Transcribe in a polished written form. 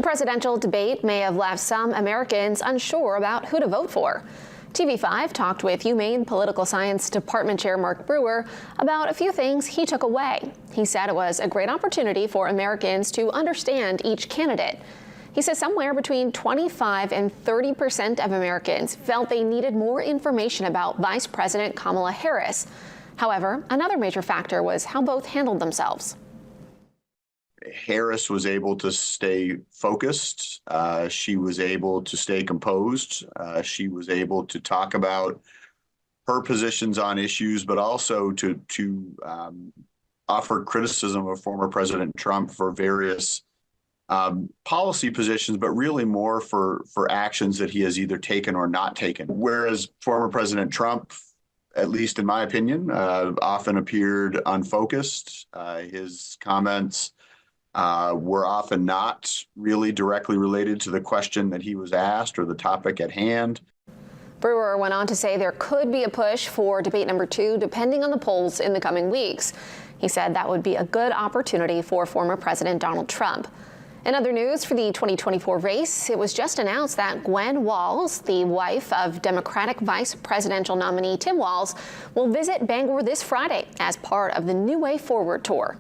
presidential debate may have left some Americans unsure about who to vote for. TV5 talked with UMaine Political Science Department Chair Mark Brewer about a few things he took away. He said it was a great opportunity for Americans to understand each candidate. He says somewhere between 25 and 30% of Americans felt they needed more information about Vice President Kamala Harris. However, another major factor was how both handled themselves. Harris was able to stay focused. She was able to stay composed. She was able to talk about her positions on issues, but also to offer criticism of former President Trump for various policy positions, but really more for actions that he has either taken or not taken. Whereas former President Trump, at least in my opinion, often appeared unfocused. His comments were often not really directly related to the question that he was asked or the topic at hand. Brewer went on to say there could be a push for debate number 2, depending on the polls in the coming weeks. He said that would be a good opportunity for former President Donald Trump. In other news, for the 2024 race, it was just announced that Gwen Walz, the wife of Democratic vice presidential nominee Tim Walz, will visit Bangor this Friday as part of the New Way Forward tour.